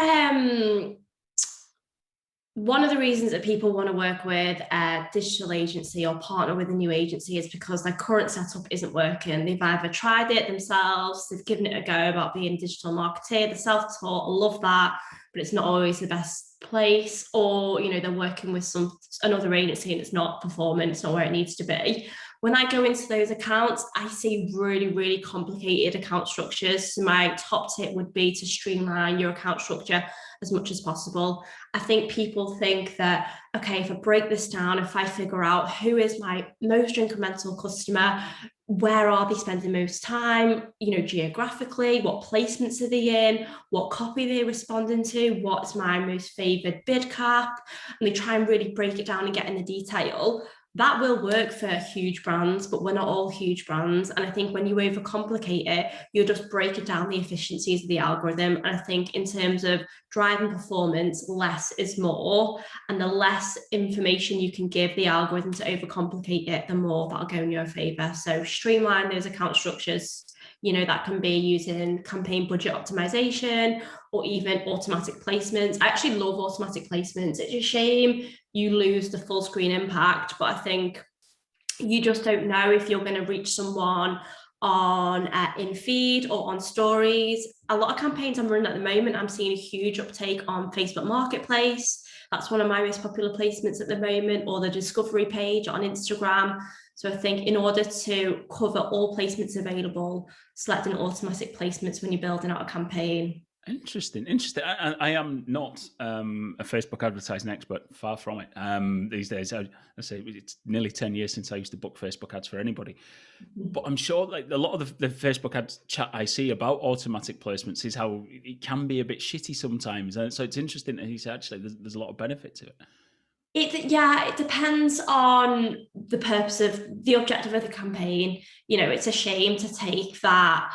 one of the reasons that people want to work with a digital agency or partner with a new agency is because their current setup isn't working. They've either tried it themselves, they've given it a go about being a digital marketer, they're self-taught, I love that, but it's not always the best place, or they're working with another agency and it's not performing, it's not where it needs to be. When I go into those accounts, I see really, really complicated account structures. So my top tip would be to streamline your account structure as much as possible. I think people think that, okay, if I break this down, if I figure out who is my most incremental customer, where are they spending most time, geographically, what placements are they in, what copy they're responding to, what's my most favored bid cap, and they try and really break it down and get in the detail. That will work for huge brands, but we're not all huge brands. And I think when you overcomplicate it, you're just breaking down the efficiencies of the algorithm. And I think in terms of driving performance, less is more. And the less information you can give the algorithm to overcomplicate it, the more that'll go in your favor. So streamline those account structures. That can be using campaign budget optimization or even automatic placements. I actually love automatic placements. It's a shame you lose the full screen impact, but I think you just don't know if you're going to reach someone on in feed or on stories. A lot of campaigns I'm running at the moment, I'm seeing a huge uptake on Facebook Marketplace. That's one of my most popular placements at the moment, or the discovery page on Instagram. So I think in order to cover all placements available, select an automatic placements when you're building out a campaign. Interesting. I am not a Facebook advertising expert, far from it. These days, I say it's nearly 10 years since I used to book Facebook ads for anybody. But I'm sure like a lot of the Facebook ads chat I see about automatic placements is how it can be a bit shitty sometimes. And so it's interesting that he said actually there's a lot of benefit to it. It depends on the purpose of the objective of the campaign. It's a shame to take that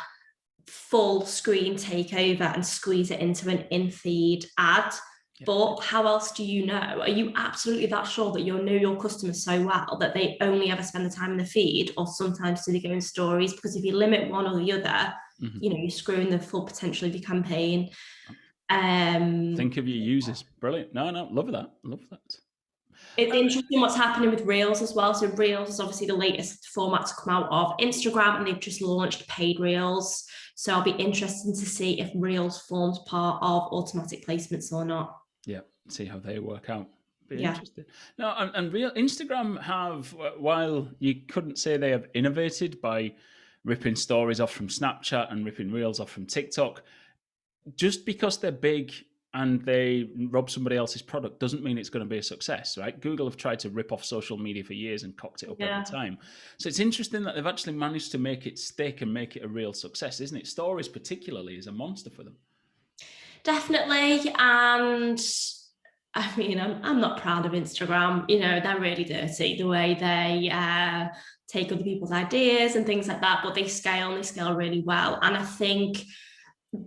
full screen takeover and squeeze it into an in-feed ad. Yeah. But how else do you know? Are you absolutely that sure that you know your customers so well that they only ever spend the time in the feed, or sometimes do they go in stories? Because if you limit one or the other, you're screwing the full potential of your campaign. Think of your users. Brilliant. No, love that. It's interesting what's happening with Reels as well. So Reels is obviously the latest format to come out of Instagram, and they've just launched paid Reels. So I'll be interested to see if Reels forms part of automatic placements or not. Yeah, see how they work out. Be Yeah. interesting. No, and real Instagram have, while you couldn't say they have innovated by ripping stories off from Snapchat and ripping reels off from TikTok, just because they're big and they rob somebody else's product doesn't mean it's going to be a success, right? Google have tried to rip off social media for years and cocked it up every time. So it's interesting that they've actually managed to make it stick and make it a real success, isn't it? Stories particularly is a monster for them. Definitely. And I mean, I'm not proud of Instagram. You know, they're really dirty the way they take other people's ideas and things like that, but they scale really well. And I think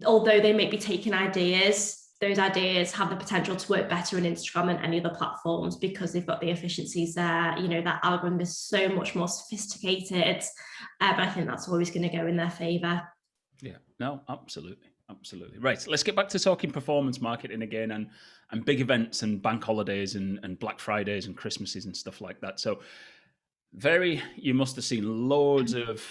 although they may be taking ideas, those ideas have the potential to work better in Instagram than any other platforms because they've got the efficiencies there. You know, that algorithm is so much more sophisticated. But I think that's always going to go in their favor. Yeah, no, absolutely. Absolutely. Right. Let's get back to talking performance marketing again and big events and bank holidays and Black Fridays and Christmases and stuff like that. So you must have seen loads of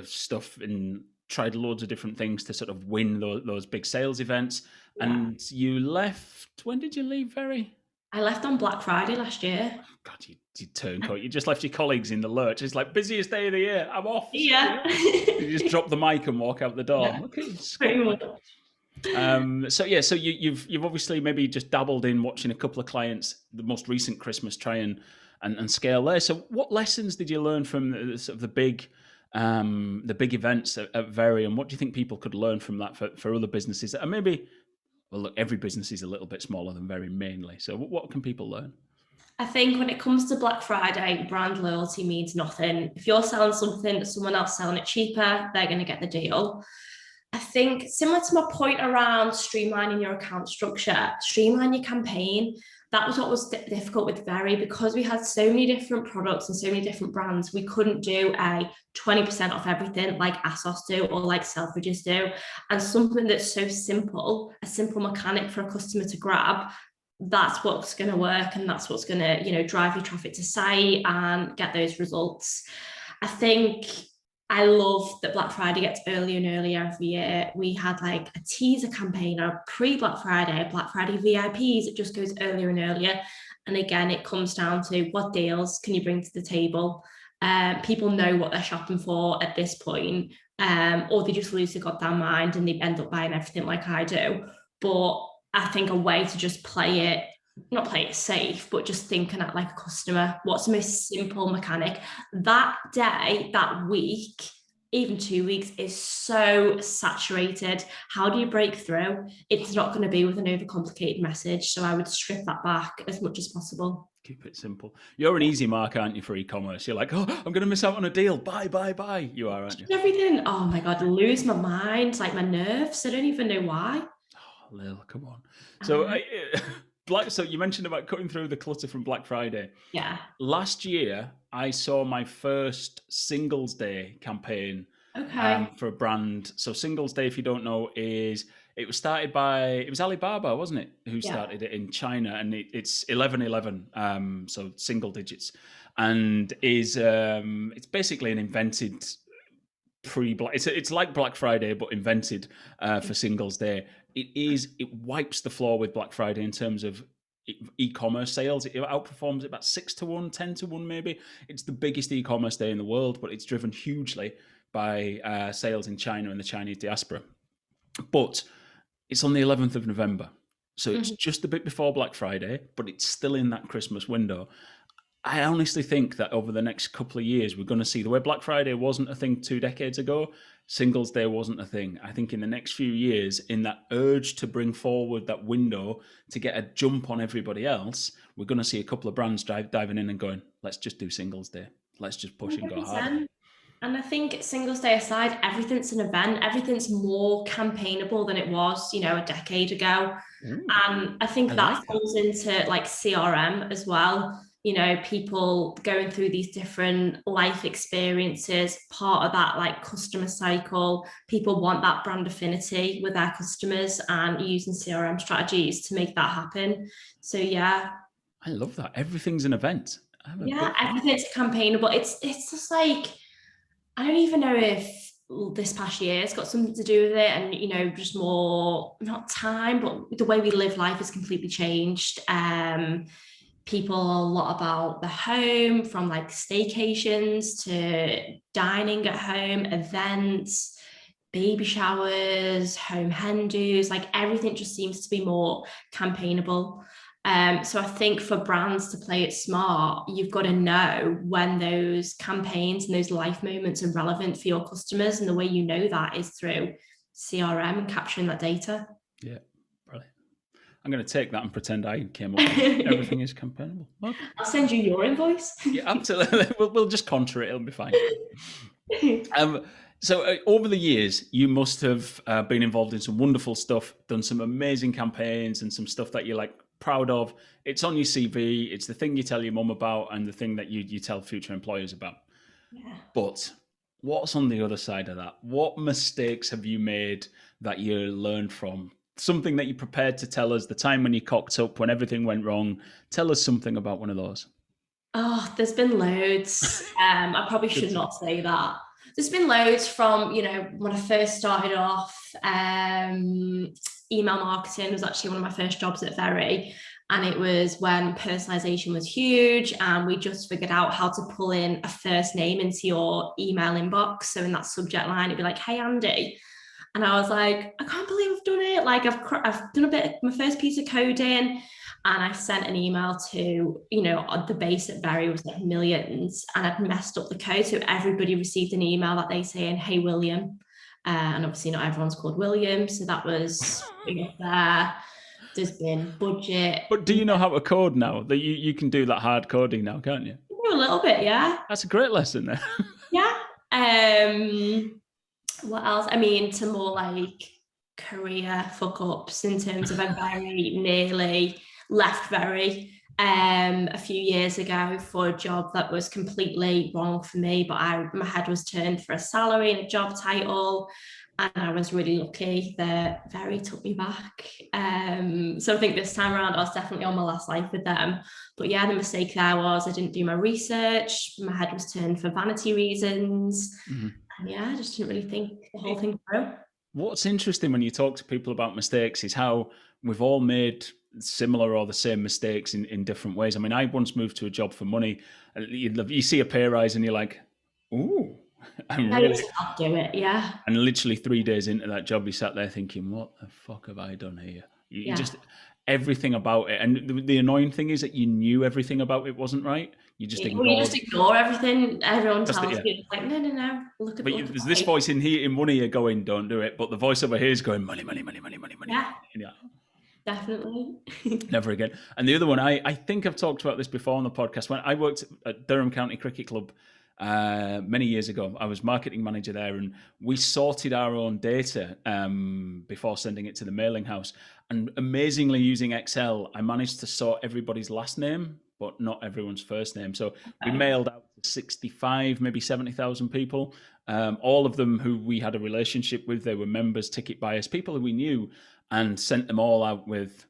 stuff and tried loads of different things to sort of win those big sales events. Yeah. And you left, when did you leave, Very? I left on Black Friday last year. Oh, God, you turncoat. You just left your colleagues in the lurch. It's like, busiest day of the year. I'm off. Yeah. You just drop the mic and walk out the door. Yeah. Okay. Pretty much. So you've obviously maybe just dabbled in watching a couple of clients, the most recent Christmas, try and scale there. So what lessons did you learn from the big events at Very, and what do you think people could learn from that for other businesses? And maybe, well, look, every business is a little bit smaller than Very mainly. So what can people learn? I think when it comes to Black Friday, brand loyalty means nothing. If you're selling something, someone else selling it cheaper, they're going to get the deal. I think similar to my point around streamlining your account structure, streamline your campaign. That was what was difficult with Very, because we had so many different products and so many different brands. We couldn't do a 20% off everything like ASOS do or like Selfridges do. And something that's so simple, a simple mechanic for a customer to grab, that's what's going to work, and that's what's going to, you know, drive your traffic to site and get those results. I think I love that Black Friday gets earlier and earlier every year. We had like a teaser campaign, a pre-Black Friday, Black Friday VIPs. It just goes earlier and earlier. And again, it comes down to what deals can you bring to the table? People know what they're shopping for at this point, or they just lose their goddamn mind and they end up buying everything like I do. But I think a way to just not play it safe, but just thinking at like a customer, what's the most simple mechanic? That day, that week, even 2 weeks is so saturated. How do you break through? It's not going to be with an overcomplicated message. So I would strip that back as much as possible. Keep it simple. You're an easy mark, aren't you, for e-commerce? You're like, oh, I'm going to miss out on a deal. Buy. You are, aren't you? Everything. Oh my God, lose my mind, like my nerves. I don't even know why. Oh, Lil, come on. So so you mentioned about cutting through the clutter from Black Friday. Yeah. Last year, I saw my first Singles Day campaign for a brand. So Singles Day, if you don't know, it was Alibaba, wasn't it, who started it in China, and it's 11/11, so single digits, and it's basically an invented pre-Black. It's like Black Friday but invented for Singles Day. It wipes the floor with Black Friday in terms of e-commerce sales. It outperforms it about 6 to 1, 10 to 1 maybe. It's the biggest e-commerce day in the world, but it's driven hugely by sales in China and the Chinese diaspora. But it's on the 11th of November, so it's just a bit before Black Friday, but it's still in that Christmas window. I honestly think that over the next couple of years, we're going to see the way Black Friday wasn't a thing 2 decades ago, Singles Day wasn't a thing. I think in the next few years, in that urge to bring forward that window to get a jump on everybody else, we're going to see a couple of brands diving in and going, let's just do Singles Day. Let's just push 100%. And go hard. And I think Singles Day aside, everything's an event. Everything's more campaignable than it was, a decade ago. And I think that falls into like CRM as well. People going through these different life experiences, part of that like customer cycle. People want that brand affinity with their customers and using CRM strategies to make that happen. So yeah. I love that. Everything's an event. I'm a Yeah, big fan. everything's campaignable. It's just like, I don't even know if this past year has got something to do with it, and just more, not time, but the way we live life has completely changed. People a lot about the home, from like staycations to dining at home, events, baby showers, home hen dos, like everything just seems to be more campaignable. So I think for brands to play it smart, you've got to know when those campaigns and those life moments are relevant for your customers. And the way you know that is through CRM and capturing that data. Yeah, brilliant. I'm going to take that and pretend I came up with it. Everything is campaignable. Okay. I'll send you your invoice. Yeah, absolutely. We'll just contour it. It'll be fine. So over the years, you must have been involved in some wonderful stuff, done some amazing campaigns and some stuff that you're like proud of. It's on your CV. It's the thing you tell your mum about and the thing that you tell future employers about. Yeah. But what's on the other side of that? What mistakes have you made that you learned from? Something that you prepared to tell us, the time when you cocked up, when everything went wrong. Tell us something about one of those. Oh, there's been loads. I probably should not say that. There's been loads from, when I first started off, email marketing was actually one of my first jobs at Very. And it was when personalization was huge, and we just figured out how to pull in a first name into your email inbox. So in that subject line, it'd be like, "Hey, Andy." And I was like, I can't believe I've done it. Like I've done a bit of my first piece of coding, and I sent an email to, the base at Very was like millions, and I'd messed up the code. So everybody received an email that they saying, "Hey, William." And obviously not everyone's called William. So that was there. There's been budget. But do you know how to code now? That you can do that hard coding now, can't you? A little bit, yeah. That's a great lesson there. Yeah. What else? I mean, to more like career fuck ups in terms of I very nearly left Very a few years ago for a job that was completely wrong for me, but my head was turned for a salary and a job title, and I was really lucky that Very took me back. So I think this time around I was definitely on my last life with them. But yeah, the mistake there was I didn't do my research. My head was turned for vanity reasons. Mm-hmm. And yeah, I just didn't really think the whole thing through. What's interesting when you talk to people about mistakes is how we've all made similar or the same mistakes in different ways. I mean, I once moved to a job for money, and you see a pay rise and you're like, ooh, I'm really... I'll do it, yeah. And literally 3 days into that job, you sat there thinking, what the fuck have I done here? You just, everything about it. And the annoying thing is that you knew everything about it wasn't right. You just ignore everything everyone tells you. It's like, no, look at it. There's this voice in here, in one ear going, don't do it. But the voice over here is going, money. Yeah. Definitely. Never again. And the other one, I think I've talked about this before on the podcast. When I worked at Durham County Cricket Club many years ago, I was marketing manager there, and we sorted our own data before sending it to the mailing house. And amazingly, using Excel, I managed to sort everybody's last name, but not everyone's first name. So we mailed out to 65, maybe 70,000 people. All of them who we had a relationship with. They were members, ticket buyers, people who we knew, and sent them all out with,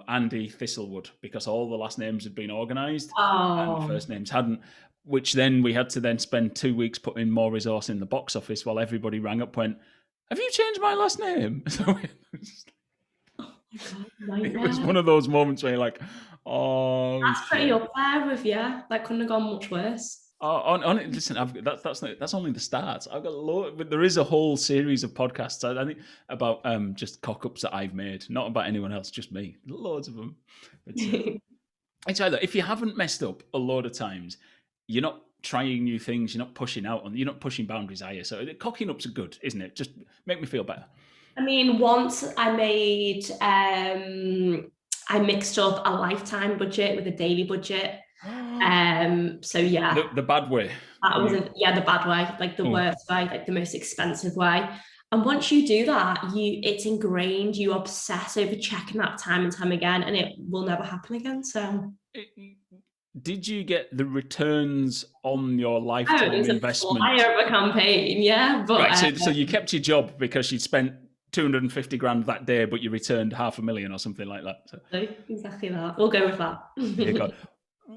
Andy Thistlewood, because all the last names had been organised and the first names hadn't, which then we had to then spend 2 weeks putting more resource in the box office while everybody rang up, went, have you changed my last name? So it was one of those moments where you're like, oh, that's pretty up there with you. That couldn't have gone much worse. Listen, that's only the start. I've got but there is a whole series of podcasts, I think, about just cock-ups that I've made, not about anyone else, just me. Loads of them. It's either, if you haven't messed up a load of times, you're not trying new things, you're not pushing out, you're not pushing boundaries, are you? So cocking up's good, isn't it? Just make me feel better. I mean, once I mixed up a lifetime budget with a daily budget. So yeah, the bad way. That wasn't, the bad way, like the worst way, like the most expensive way. And once you do that, it's ingrained. You obsess over checking that time and time again, and it will never happen again. So, did you get the returns on your lifetime investment? It was a campaign, yeah. But right, so you kept your job because you'd spent 250 grand that day, but you returned 500,000 or something like that. So, Exactly that. We'll go with that. there you go.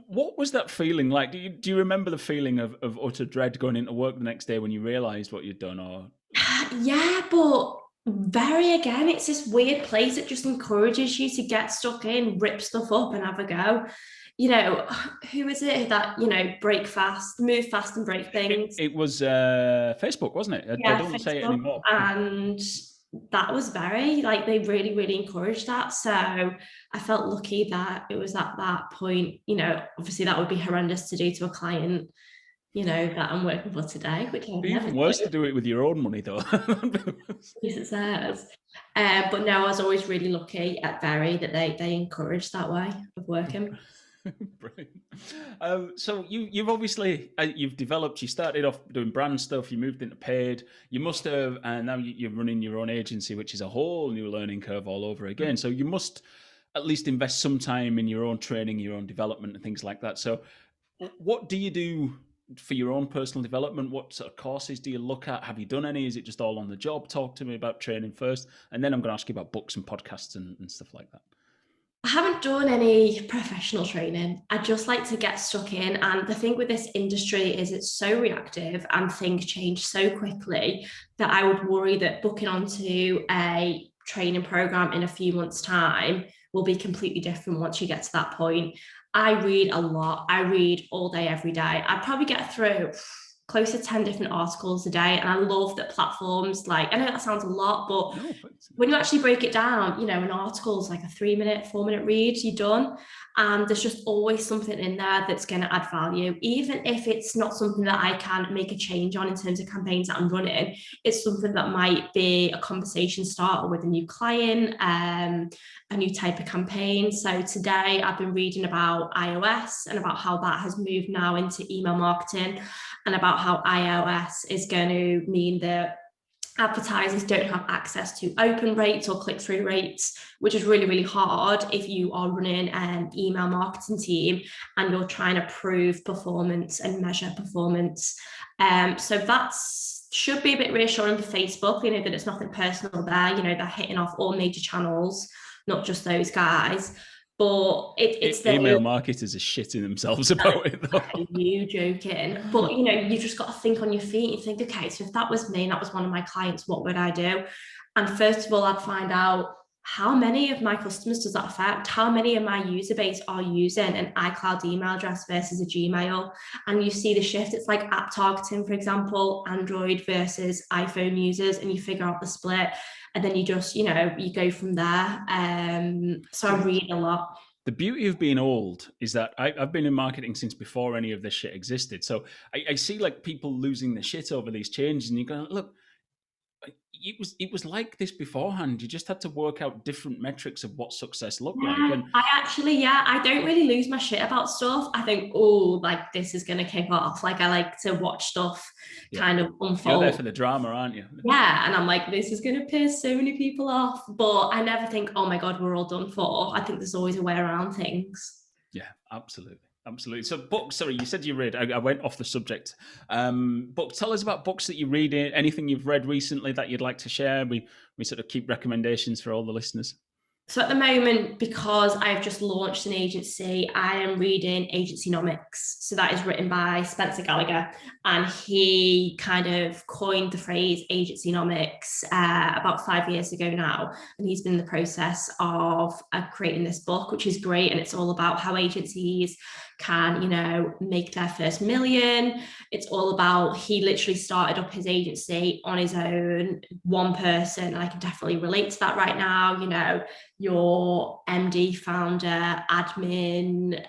What was that feeling like? Do you remember the feeling of utter dread going into work the next day when you realised what you'd done? Or Yeah, but very again, it's this weird place that just encourages you to get stuck in, rip stuff up and have a go. Who is it that, break fast, move fast and break things? it was Facebook, wasn't it? They Yeah, don't say it Facebook. anymore. And that was very, like, they really, really encouraged that. So I felt lucky that it was at that point. Obviously that would be horrendous to do to a client, that I'm working for today, which I've never Even worse done. to do it with your own money, though. It's theirs. But no, I was always really lucky at Very that they encouraged that way of working. Brilliant. So you've obviously you've developed. You started off doing brand stuff. You moved into paid. You must have, and now you're running your own agency, which is a whole new learning curve all over again. So you must at least invest some time in your own training, your own development, and things like that. So, what do you do for your own personal development? What sort of courses do you look at? Have you done any? Is it just all on the job? Talk to me about training first, and then I'm going to ask you about books and podcasts and stuff like that. I haven't done any professional training. I just like to get stuck in. And the thing with this industry is it's so reactive and things change so quickly that I would worry that booking onto a training program in a few months' time will be completely different once you get to that point. I read a lot. I read all day, every day. I probably get through close to 10 different articles a day. And I love that platforms, like, I know that sounds a lot, but No, when you actually break it down, an article is like a 3-minute, 4-minute read, you're done. And there's just always something in there that's going to add value. Even if it's not something that I can make a change on in terms of campaigns that I'm running, it's something that might be a conversation starter with a new client, a new type of campaign. So today I've been reading about iOS and about how that has moved now into email marketing, and about how iOS is going to mean that advertisers don't have access to open rates or click-through rates, which is really, really hard if you are running an email marketing team and you're trying to prove performance and measure performance. So that should be a bit reassuring for Facebook, that it's nothing personal there. They're hitting off all major channels, not just those guys. But it's email marketers are shitting themselves about it, though. You joking? But you've just got to think on your feet. You think, okay, so if that was me and that was one of my clients, what would I do? And first of all, I'd find out how many of my customers does that affect? How many of my user base are using an iCloud email address versus a Gmail? And you see the shift. It's like app targeting, for example, Android versus iPhone users, and you figure out the split. And then you just, you go from there. So I read a lot. The beauty of being old is that I've been in marketing since before any of this shit existed. So I see like people losing their shit over these changes, and you go, look, it was like this beforehand. You just had to work out different metrics of what success looked like. And I don't really lose my shit about stuff. I think, oh, like this is going to kick off. Like I like to watch stuff kind of unfold. You're there for the drama, aren't you? Yeah. And I'm like, this is going to piss so many people off. But I never think, oh my God, we're all done for. I think there's always a way around things. Yeah, absolutely. Absolutely. So books, sorry, you said you read. I went off the subject. Books, tell us about books that you read, anything you've read recently that you'd like to share. We sort of keep recommendations for all the listeners. So at the moment, because I've just launched an agency, I am reading Agencynomics. So that is written by Spencer Gallagher. And he kind of coined the phrase Agencynomics about 5 years ago now. And he's been in the process of creating this book, which is great. And it's all about how agencies can, make their first million. It's all about, he literally started up his agency on his own, one person. And I can definitely relate to that right now. Your MD, founder, admin,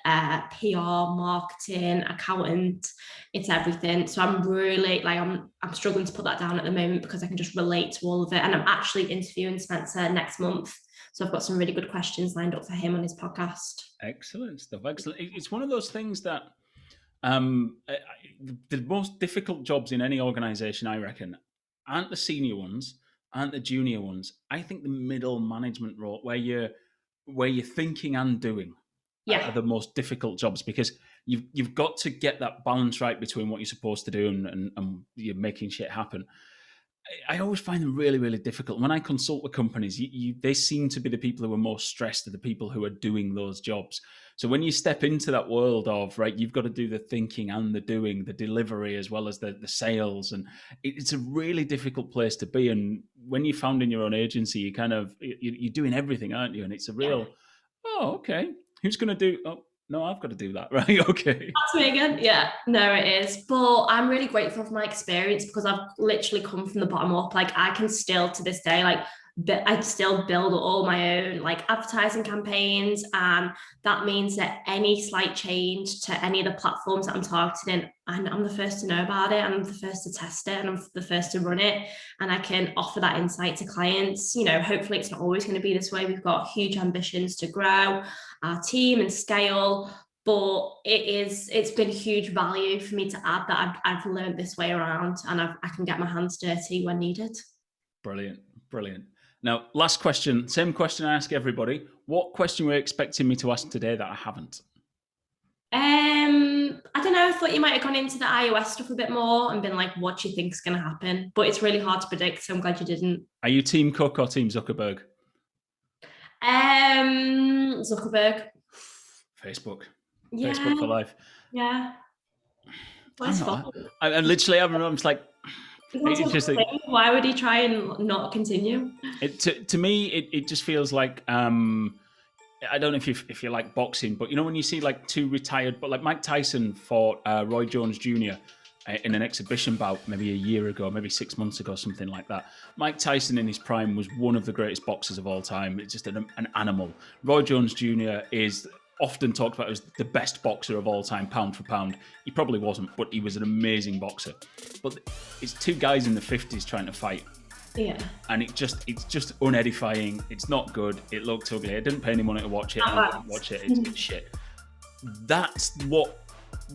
PR, marketing, accountant, it's everything. So I'm really I'm struggling to put that down at the moment because I can just relate to all of it. And I'm actually interviewing Spencer next month. So I've got some really good questions lined up for him on his podcast. Excellent stuff. Excellent. It's one of those things that the most difficult jobs in any organization, I reckon, aren't the senior ones, aren't the junior ones. I think the middle management role, where you're thinking and doing, are the most difficult jobs, because you've got to get that balance right between what you're supposed to do and you're making shit happen. I always find them really, really difficult. When I consult with companies, they seem to be the people who are most stressed, are the people who are doing those jobs. So when you step into that world of, right, you've got to do the thinking and the doing, the delivery, as well as the sales. And it's a really difficult place to be. And when you're founding your own agency, you're doing everything, aren't you? And it's a Yeah. real, oh, okay, who's going to do, oh, no, I've got to do that, right? Okay. That's me again. Yeah, no, it is. But I'm really grateful for my experience because I've literally come from the bottom up. Like I can still to this day, like I still build all my own like advertising campaigns. And that means that any slight change to any of the platforms that I'm targeting, and I'm the first to know about it. I'm the first to test it and I'm the first to run it. And I can offer that insight to clients. Hopefully it's not always going to be this way. We've got huge ambitions to grow our team and scale. But it's been huge value for me to add that I've learned this way around, and I can get my hands dirty when needed. Brilliant. Now, last question, same question I ask everybody. What question were you expecting me to ask today that I haven't? I don't know. I thought you might have gone into the iOS stuff a bit more and been like, what do you think is going to happen? But it's really hard to predict, so I'm glad you didn't. Are you Team Cook or Team Zuckerberg? Zuckerberg. Facebook. Yeah. Facebook for life. Yeah. I literally, I'm just like, why would he try and not continue? To me, it just feels like, I don't know if you like boxing, but when you see like two retired, but like Mike Tyson fought Roy Jones Jr. In an exhibition bout maybe a year ago, maybe 6 months ago, something like that. Mike Tyson in his prime was one of the greatest boxers of all time. It's just an animal. Roy Jones Jr. is often talked about as the best boxer of all time, pound for pound. He probably wasn't, but he was an amazing boxer. But it's two guys in the 50s trying to fight. Yeah. And it's just unedifying. It's not good. It looked ugly. I didn't pay any money to watch it. I didn't watch it. It's shit. That's what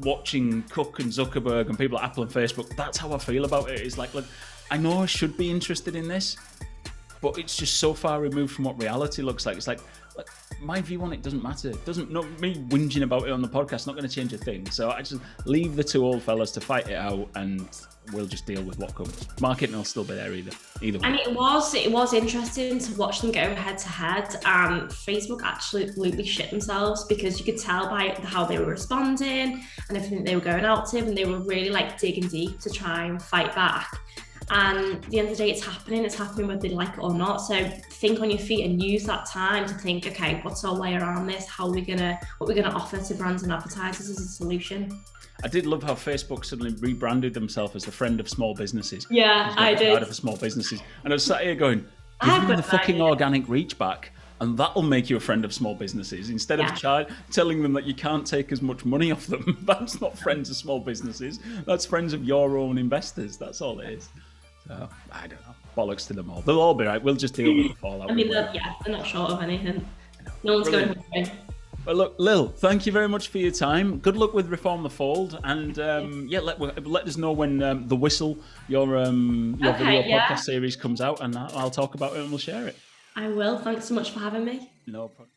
watching Cook and Zuckerberg and people at Apple and Facebook, that's how I feel about it. It's like, look, I know I should be interested in this, but it's just so far removed from what reality looks like. It's like my view on it doesn't matter. Me whinging about it on the podcast not going to change a thing. So I just leave the two old fellas to fight it out, and we'll just deal with what comes. Marketing will still be there either way. And it was interesting to watch them go head to head. Facebook absolutely shit themselves because you could tell by how they were responding and everything they were going out to, and they were really like digging deep to try and fight back. And at the end of the day, it's happening whether they like it or not. So think on your feet and use that time to think, okay, what's our way around this? What we're gonna offer to brands and advertisers as a solution. I did love how Facebook suddenly rebranded themselves as the friend of small businesses. Yeah, I did. For small businesses. And I was sat here going, give them the fucking organic reach back, and that'll make you a friend of small businesses instead of telling them that you can't take as much money off them. That's not friends of small businesses. That's friends of your own investors. That's all it is. So, I don't know. Bollocks to them all. They'll all be right. We'll just deal with the fallout. I mean, they're not short of anything. No one's going hungry. Well, look, Lil, thank you very much for your time. Good luck with Reform the Fold, and let us know when The Whistle, your video podcast series comes out, and I'll talk about it and we'll share it. I will. Thanks so much for having me. No problem.